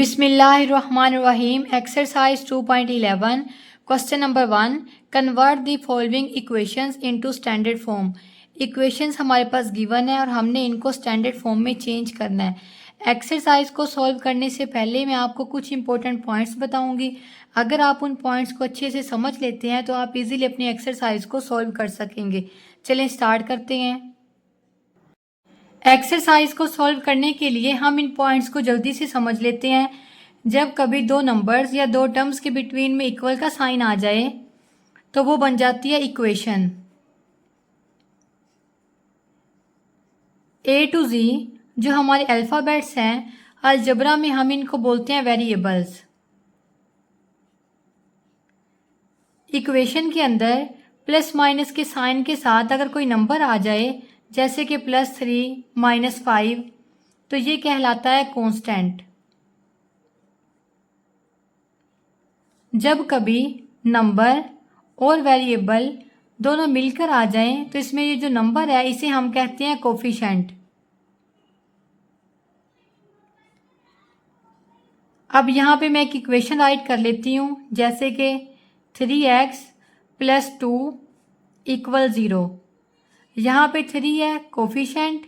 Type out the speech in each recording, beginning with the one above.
बिस्मिल्लाहिर्रहमानिर्रहीम। Exercise 2.11 question number 1, convert the following equations into standard form. Equations हमारे पास given है और हमने इनको स्टैंडर्ड फॉर्म में चेंज करना है। एक्सरसाइज को सॉल्व करने से पहले मैं आपको कुछ इंपॉर्टेंट पॉइंट्स बताऊंगी। अगर आप उन पॉइंट्स को अच्छे से समझ लेते हैं तो आप इजीली अपनी एक्सरसाइज को सॉल्व कर सकेंगे। चलें स्टार्ट करते हैं। एक्सरसाइज को सॉल्व करने के लिए हम इन पॉइंट्स को जल्दी से समझ लेते हैं। जब कभी दो नंबर्स या दो टर्म्स के बिटवीन में इक्वल का साइन आ जाए तो वो बन जाती है इक्वेशन। ए टू जी जो हमारे अल्फ़ाबेट्स हैं, अलजबरा में हम इनको बोलते हैं वेरिएबल्स। इक्वेशन के अंदर प्लस माइनस के साइन के साथ अगर कोई नंबर आ जाए जैसे कि +3 -5 तो ये कहलाता है कांस्टेंट। जब कभी नंबर और वेरिएबल दोनों मिलकर आ जाएं तो इसमें ये जो नंबर है इसे हम कहते हैं कोफिशिएंट। अब यहाँ पे मैं एक इक्वेशन राइट कर लेती हूँ, जैसे कि 3x + 2 = 0। यहाँ पे 3 है कोफिशिएंट,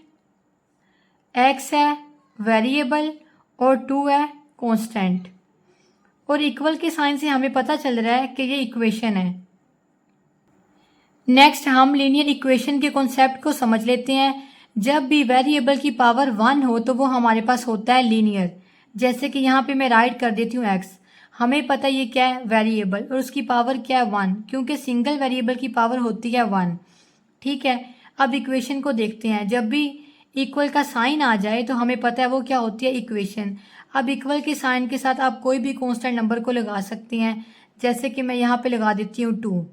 x है वेरिएबल और 2 है कांस्टेंट। और इक्वल के साइन से हमें पता चल रहा है कि ये इक्वेशन है। नेक्स्ट हम लीनियर इक्वेशन के कॉन्सेप्ट को समझ लेते हैं। जब भी वेरिएबल की पावर 1 हो तो वो हमारे पास होता है लीनियर। जैसे कि यहाँ पे मैं राइट कर देती हूँ x। हमें पता ये क्या है वेरिएबल और उसकी पावर क्या है 1, क्योंकि सिंगल वेरिएबल की पावर होती है 1। ठीक है, अब इक्वेशन को देखते हैं। जब भी इक्वल का साइन आ जाए तो हमें पता है वो क्या होती है इक्वेशन। अब इक्वल के साइन के साथ आप कोई भी कांस्टेंट नंबर को लगा सकते हैं, जैसे कि मैं यहाँ पे लगा देती हूँ 2।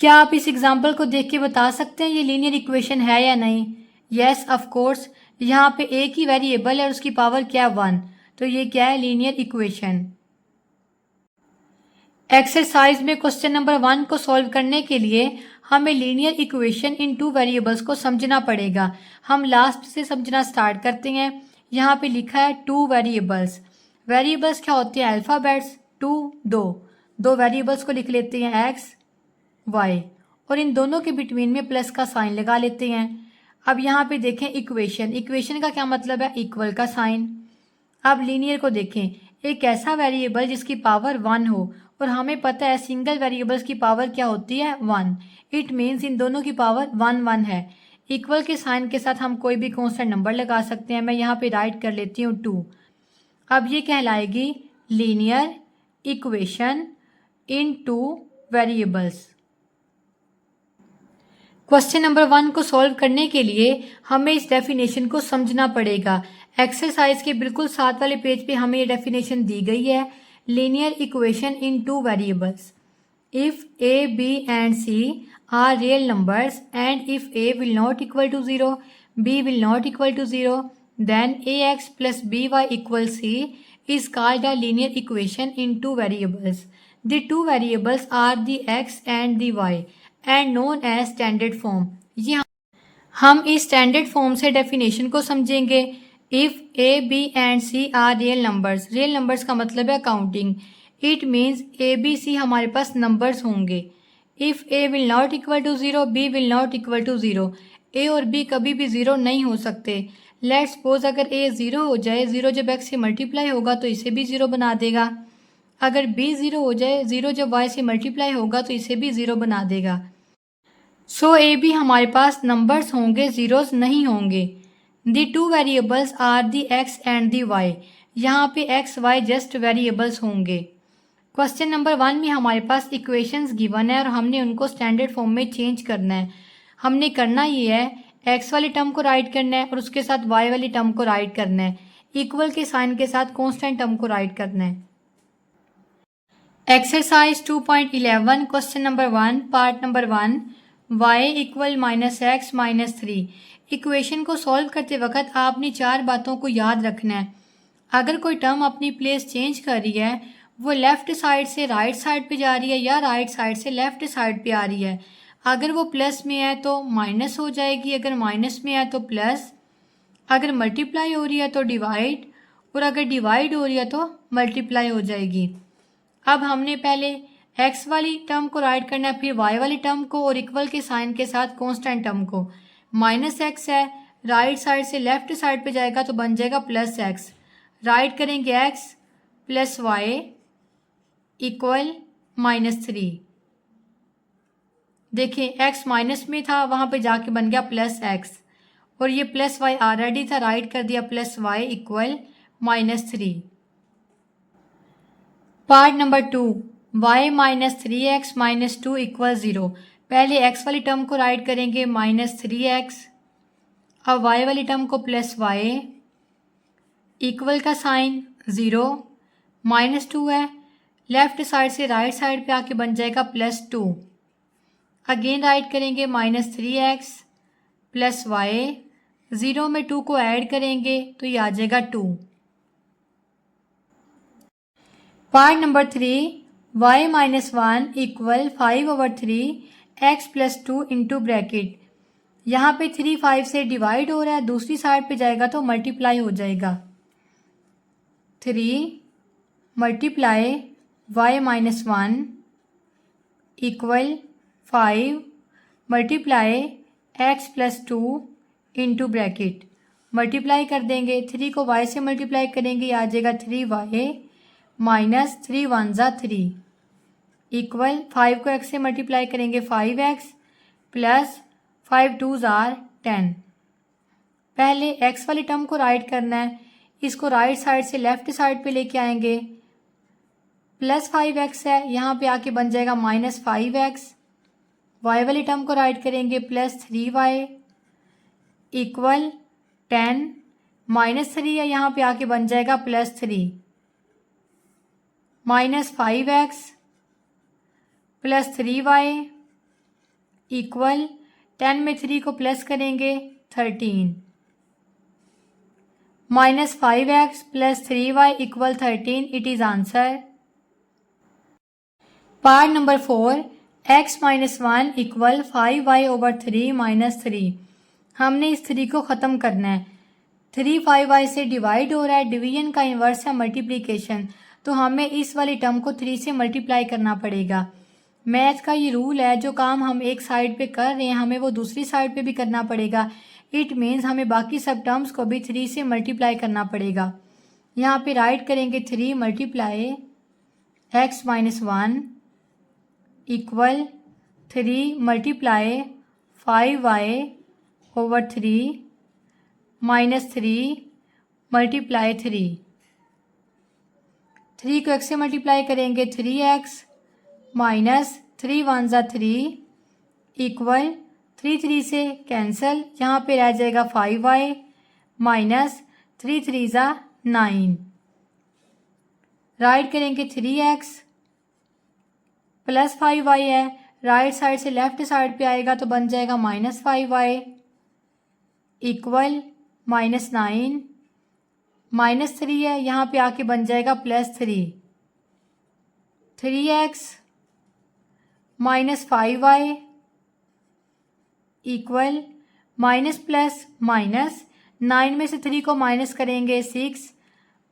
क्या आप इस एग्जाम्पल को देख के बता सकते हैं ये लीनियर इक्वेशन है या नहीं? Yes of course. यहाँ पे एक ही वेरिएबल है और उसकी पावर क्या है 1, तो ये क्या है लीनियर इक्वेशन। एक्सरसाइज में क्वेश्चन नंबर 1 को सॉल्व करने के लिए हमें लीनियर इक्वेशन इन 2 वेरिएबल्स को समझना पड़ेगा। हम लास्ट से समझना स्टार्ट करते हैं। यहाँ पे लिखा है 2 वेरिएबल्स। वेरिएबल्स क्या होते हैं? अल्फ़ाबेट्स। 2 वेरिएबल्स को लिख लेते हैं x, y और इन दोनों के बिटवीन में प्लस का साइन लगा लेते हैं। अब यहाँ पे देखें इक्वेशन का क्या मतलब है? इक्वल का साइन। अब लीनियर को देखें, एक ऐसा वेरिएबल जिसकी पावर 1 हो और हमें पता है सिंगल वेरिएबल्स की पावर क्या होती है 1। इट मीन्स इन दोनों की पावर 1 है। इक्वल के साइन के साथ हम कोई भी कांस्टेंट नंबर लगा सकते हैं। मैं यहाँ पे राइट कर लेती हूँ 2। अब ये कहलाएगी linear equation in 2 variables. Question number 1 को सॉल्व करने के लिए हमें इस डेफिनेशन को समझना पड़ेगा। एक्सरसाइज के बिल्कुल साथ वाले पेज पे हमें ये डेफिनेशन दी गई है। Linear equation in 2 variables. If a, b and c are real numbers and if a will not equal to 0, b will not equal to 0, then ax plus by equals c is called a linear equation in 2 variables. The 2 variables are the x and the y and known as standard form. ये हम इस standard form से definition को समझेंगे। If A, B and C are real numbers. Real numbers का मतलब है counting. It means A, B, C हमारे पास नंबर्स होंगे। If A will not equal to 0, B will not equal to 0। A और बी कभी भी 0 नहीं हो सकते। लेट्स सपोज अगर ए 0 हो जाए, 0 जब एक्स से मल्टीप्लाई होगा तो इसे भी 0 बना देगा। अगर बी 0 हो जाए, 0 जब वाई से मल्टीप्लाई होगा तो इसे भी 0 बना देगा। सो ए बी हमारे पास नंबर्स होंगे, जीरोस नहीं होंगे। The 2 variables are the X and the Y. यहाँ पे एक्स वाई जस्ट वेरिएबल्स होंगे। क्वेश्चन नंबर 1 में हमारे पास इक्वेशंस गिवन है और हमने उनको स्टैंडर्ड फॉर्म में चेंज करना है। हमने करना ये है, एक्स वाली टर्म को राइट करना है और उसके साथ वाई वाली टर्म को राइट करना है। इक्वल के साइन के साथ कॉन्स्टेंट टर्म को राइट करना है। Exercise 2.11 question number 1 part number 1, y = -x - 3। Equation को सॉल्व करते वक्त आपने 4 बातों को याद रखना है। अगर कोई टर्म अपनी प्लेस चेंज कर रही है, वो लेफ़्ट साइड से राइट साइड पे जा रही है या राइट साइड से लेफ़्ट साइड पे आ रही है। अगर वो प्लस में है तो माइनस हो जाएगी, अगर माइनस में है तो प्लस, अगर मल्टीप्लाई हो रही है तो डिवाइड, और अगर डिवाइड हो रही है तो मल्टीप्लाई हो जाएगी। अब हमने पहले x वाली टर्म को राइट करना है, फिर y वाली टर्म को, और इक्वल के साइन के साथ कांस्टेंट टर्म को। -x है, राइट साइड से लेफ्ट साइड पे जाएगा तो बन जाएगा +x। राइट करेंगे x प्लस y इक्वल -3। देखिए x माइनस में था, वहाँ पे जाके बन गया +x, और ये +y ऑलरेडी था, राइट कर दिया +y equal -3। Part number 2, y -3x -2 equal 0। पहले x वाली टर्म को राइट करेंगे -3x, अब y वाली टर्म को +y, इक्वल का साइन 0, -2 है, लेफ्ट साइड से राइट साइड पे आके बन जाएगा +2। अगेन राइट करेंगे -3x +y, 0 में 2 को ऐड करेंगे तो ये आ जाएगा 2। Part number 3, y -1 equal 5/3 x + 2 into bracket. यहाँ पे 3 5 से डिवाइड हो रहा है, दूसरी साइड पे जाएगा तो मल्टीप्लाई हो जाएगा। 3 multiply y -1 equal 5 multiply x + 2 into bracket. Multiply कर देंगे, 3 को y से मल्टीप्लाई करेंगे, आ जाएगा 3y -3 1 ज़ा 3 इक्वल 5 को x से मल्टीप्लाई करेंगे 5x प्लस 5 2 ज़ार 10। पहले x वाली टर्म को राइट करना है, इसको राइट साइड से लेफ्ट साइड पे लेके आएंगे। +5x है, यहाँ पे आके बन जाएगा -5x। y वाली टर्म को राइट करेंगे +3y इक्वल 10, -3 है, यहाँ पे आके बन जाएगा +3। -5x +3y इक्वल 10 में 3 को प्लस करेंगे 13। -5x +3y equal 13, it is answer. Part number 4, x -1 equal 5y/3 -3। हमने इस 3 को ख़त्म करना है। 3 5y से डिवाइड हो रहा है, डिवीजन का इन्वर्स है मल्टीप्लिकेशन, तो हमें इस वाली टर्म को 3 से मल्टीप्लाई करना पड़ेगा। मैथ का ये रूल है, जो काम हम एक साइड पे कर रहे हैं हमें वो दूसरी साइड पे भी करना पड़ेगा। इट मीन्स हमें बाकी सब टर्म्स को भी 3 से मल्टीप्लाई करना पड़ेगा। यहाँ पे राइट करेंगे 3 multiply x -1 equal 3 multiply 5y/3 -3 multiply 3। 3 को x से मल्टीप्लाई करेंगे 3x -3 1 ज़ा 3 इक्वल 3 3 से कैंसिल, यहाँ पे रह जाएगा 5y -3 3 ज़ा 9। राइट करेंगे 3x प्लस 5y है, राइट साइड से लेफ्ट साइड पे आएगा तो बन जाएगा -5y इक्वल -9, -3 है, यहाँ पे आके बन जाएगा +3। 3x -5y equal minus plus minus, 9 में से 3 को माइनस करेंगे 6,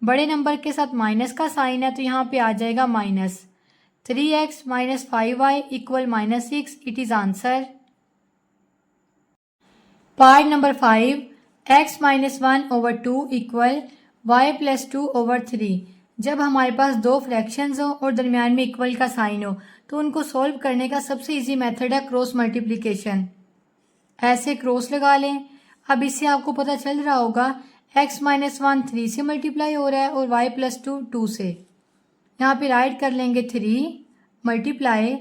बड़े नंबर के साथ माइनस का साइन है तो यहाँ पे आ जाएगा -3x - 5y equal -6, it is answer. Part number 5, x -1/2 equal y + 2/3। जब हमारे पास दो फ्रैक्शंस हो और दरमियान में इक्वल का साइन हो तो उनको सॉल्व करने का सबसे इजी मेथड है क्रॉस मल्टीप्लिकेशन। ऐसे क्रॉस लगा लें। अब इससे आपको पता चल रहा होगा x -1 3 से मल्टीप्लाई हो रहा है और y + 2 2 से। यहाँ पे राइट कर लेंगे 3 multiply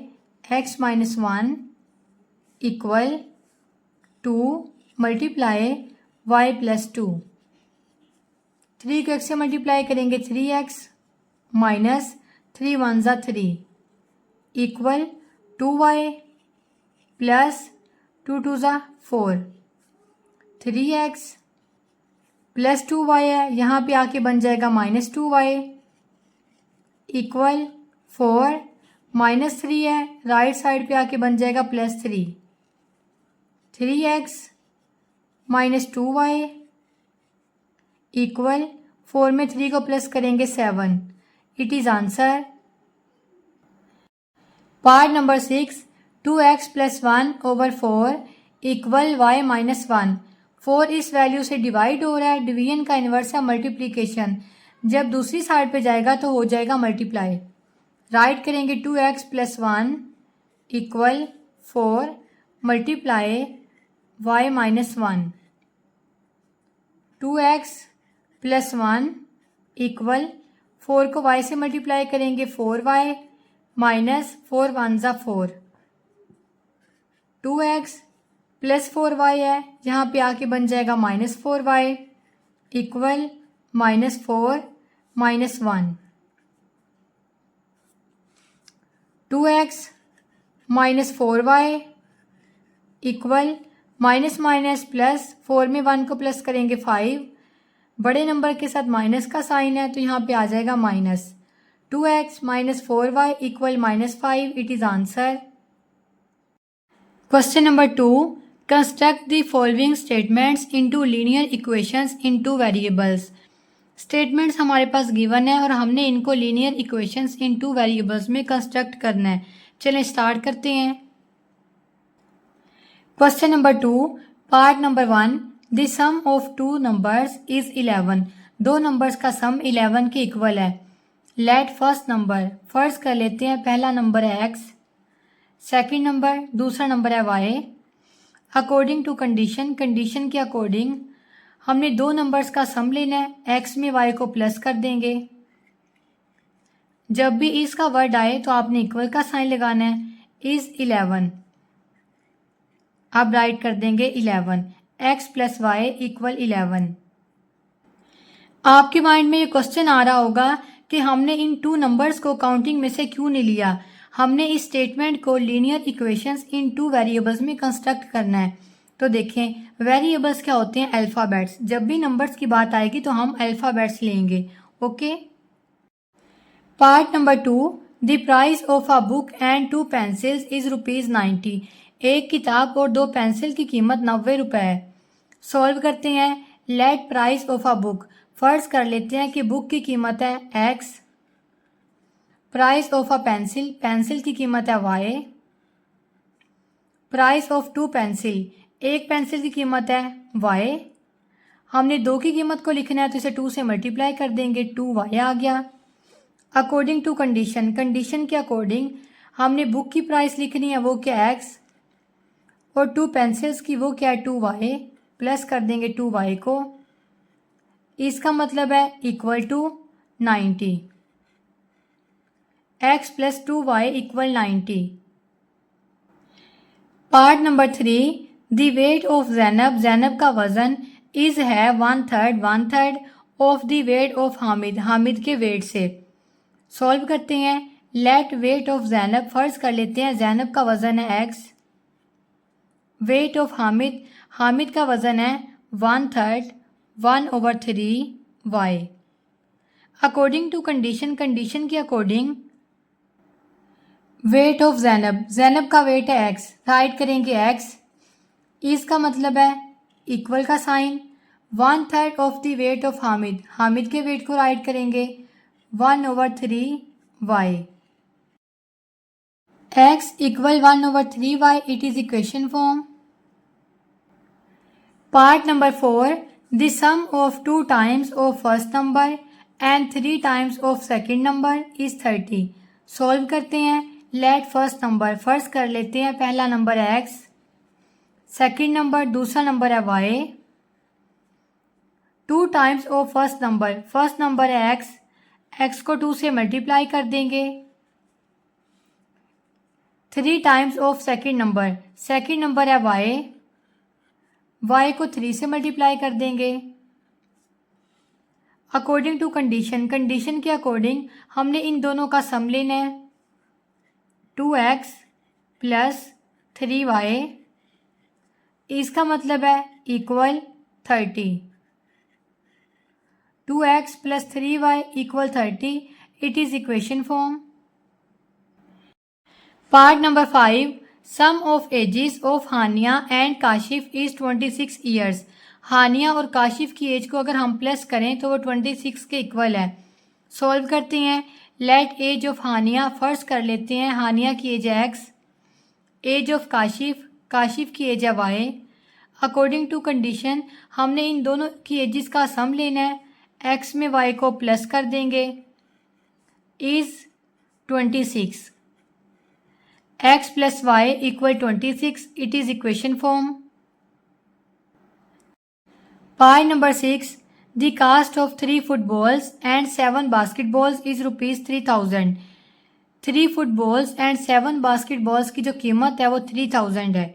x -1 equal 2 multiply y + 2। 3 को x से मल्टीप्लाई करेंगे 3x -3 1 ज़ा 3 इक्वल 2y प्लस 2 2 ज़ा 4। 3x प्लस 2y है, यहाँ पे आके बन जाएगा -2y इक्वल 4, -3 है, राइट साइड पे आके बन जाएगा +3। 3x -2y इक्वल 4 में 3 को प्लस करेंगे 7। It is answer. Part number 6, 2x + 1/4 equal y - 1। 4 इस वैल्यू से डिवाइड हो रहा है, डिवीजन का इन्वर्स है मल्टीप्लिकेशन। जब दूसरी साइड पे जाएगा तो हो जाएगा मल्टीप्लाई। राइट करेंगे 2x + 1 equal 4 multiply y - 1। 2x + 1 equal 4 को y से मल्टीप्लाई करेंगे 4y माइनस 4 1 ज़ा 4। 2x + 4y है, यहाँ पे आके बन जाएगा -4y equal -4 - 1। 2x - 4y equal minus minus plus, 4 में 1 को प्लस करेंगे 5। बड़े नंबर के साथ माइनस का साइन है तो यहाँ पे आ जाएगा minus. 2x - 4y equal -5। It is answer. Question number 2, construct the following statements into linear equations in two variables. Statements हमारे पास गिवन है और हमने इनको linear equations in two variables में कंस्ट्रक्ट करना है। चलें स्टार्ट करते हैं। Question number 2, part number 1, the sum of two numbers is 11। दो नंबर्स का सम 11 के इक्वल है। लेट फर्स्ट नंबर, फर्ज कर लेते हैं पहला नंबर है x, सेकंड नंबर, दूसरा नंबर है y। According to condition, condition के अकॉर्डिंग हमने दो नंबर्स का सम लेना है। x में y को प्लस कर देंगे। जब भी इस का वर्ड आए तो आपने इक्वल का साइन लगाना है। इज 11, अब राइट कर देंगे 11। x + y equal 11। आपके माइंड में ये क्वेश्चन आ रहा होगा कि हमने इन टू नंबर्स को काउंटिंग में से क्यों नहीं लिया। हमने इस स्टेटमेंट को linear equations in two variables में कंस्ट्रक्ट करना है। तो देखें, वेरिएबल्स क्या होते हैं? अल्फ़ाबेट्स। जब भी नंबर्स की बात आएगी तो हम अल्फ़ाबेट्स लेंगे। Okay. Part number 2, the price of a book and 2 pencils is ₹90। एक किताब और 2 पेंसिल की कीमत 90 रुपये है। सॉल्व करते हैं। Late price of a book, फर्ज कर लेते हैं कि बुक की कीमत है x, price of a pencil, pencil की कीमत है y, प्राइस ऑफ 2 पेंसिल, एक पेंसिल की कीमत है y। हमने 2 की कीमत को लिखना है तो इसे 2 से मल्टीप्लाई कर देंगे, 2y आ गया। अकॉर्डिंग टू कंडीशन, कंडीशन के अकॉर्डिंग हमने बुक की प्राइस लिखनी है, वो क्या x, और 2 पेंसिल्स की वो क्या है 2y, प्लस कर देंगे 2y को। इसका मतलब है equal to 90। x + 2y equal 90। Part number 3, the weight of Zainab, Zainab का वजन इज है 1/3 of the weight of Hamid, Hamid के वेट से। सॉल्व करते हैं। लेट वेट ऑफ जैनब, फर्ज कर लेते हैं जैनब का वजन है x, weight of Hamid, Hamid का वजन है 1/3 1/3y। According to condition, condition के according weight of Zainab, Zainab का वेट है x, राइट करेंगे x, इसका मतलब है इक्वल का sign, 1/3 of the weight of Hamid, Hamid के वेट को राइट करेंगे 1/3y। x इक्वल 1/3y, it is equation form. Part number 4, the sum of 2 times of first number and 3 times of second number is 30। Solve करते हैं। Let first number, first कर लेते हैं पहला नंबर है x, सेकेंड नंबर, दूसरा number है y। 2 times of first number, first number है x, x को 2 से मल्टीप्लाई कर देंगे। 3 times of second number, second number है y, y को 3 से मल्टीप्लाई कर देंगे। अकॉर्डिंग टू कंडीशन, कंडीशन के अकॉर्डिंग हमने इन दोनों का सम लेना है, 2x + 3y, इसका मतलब है equal 30। 2x + 3y equal 30, it is equation form. Part number 5, sum of ages of Haniya and Kashif is 26 years. Haniya और काशिफ की एज को अगर हम प्लस करें तो वो 26 के इक्वल है। सॉल्व करते हैं। Let age of Haniya, first कर लेते हैं हानिया की एज है X, age of Kashif, Kashif की एज है वाई। अकॉर्डिंग टू कंडीशन हमने इन दोनों की एजिस का सम लेना है। एक्स में वाई को प्लस कर देंगे, is 26, X plus Y equal 26, it is equation form. Point number 6. The cost of 3 footballs and 7 basketballs is rupees 3000. 3 footballs and 7 basketballs की जो कीमत है वो 3000 है।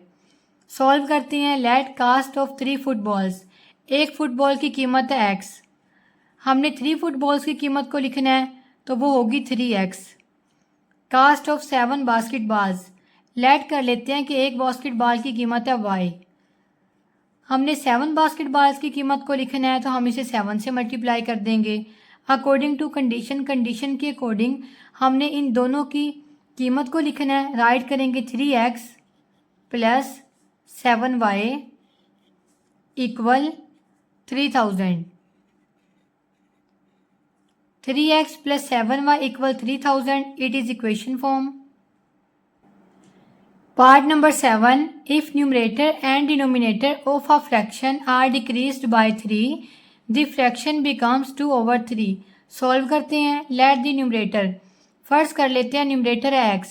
सॉल्व करते हैं। लेट कास्ट ऑफ 3 फुटबॉल्स, एक फुटबॉल की कीमत है x, हमने 3 फुटबॉल्स की कीमत को लिखना है तो वो होगी 3x। Cast of 7 basketballs, late कर लेते हैं कि एक बास्केटबॉल की कीमत है y, हमने 7 बास्केटबॉल्स की कीमत को लिखना है तो हम इसे 7 से मल्टीप्लाई कर देंगे। अकॉर्डिंग टू कंडीशन, कंडीशन के अकॉर्डिंग हमने इन दोनों की कीमत को लिखना है। राइट करेंगे 3x plus 7y equal 3000। 3x plus 7y equal 3000, it is equation form. Part number 7. If numerator and denominator of a fraction are decreased by 3, the fraction becomes 2/3. Solve करते हैं। Let the numerator, फर्स्ट कर लेते हैं numerator है x,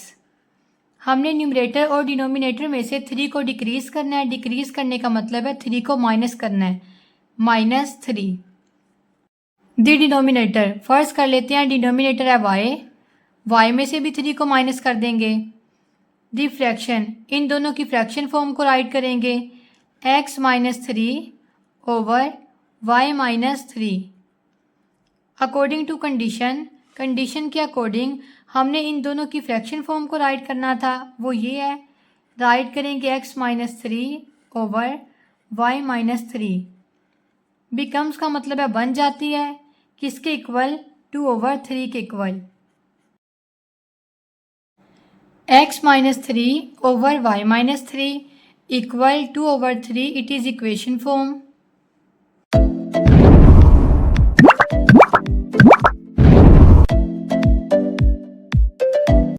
हमने numerator और denominator में से 3 को डिक्रीज करना है। डिक्रीज करने का मतलब है 3 को माइनस करना है, -3। द डिनोमिनेटर, फर्स्ट कर लेते हैं डिनोमिनेटर है y, y में से भी 3 को माइनस कर देंगे। दी फ्रैक्शन, इन दोनों की फ्रैक्शन फॉर्म को राइट करेंगे x -3 over y -3। According to condition, condition के अकॉर्डिंग हमने इन दोनों की फ्रैक्शन फॉर्म को राइट करना था, वो ये है। राइट करेंगे x -3 ओवर y -3। बिकम्स का मतलब है बन जाती है किसके इक्वल, 2/3 के equal. x -3 over y -3 equal 2/3, it is equation form.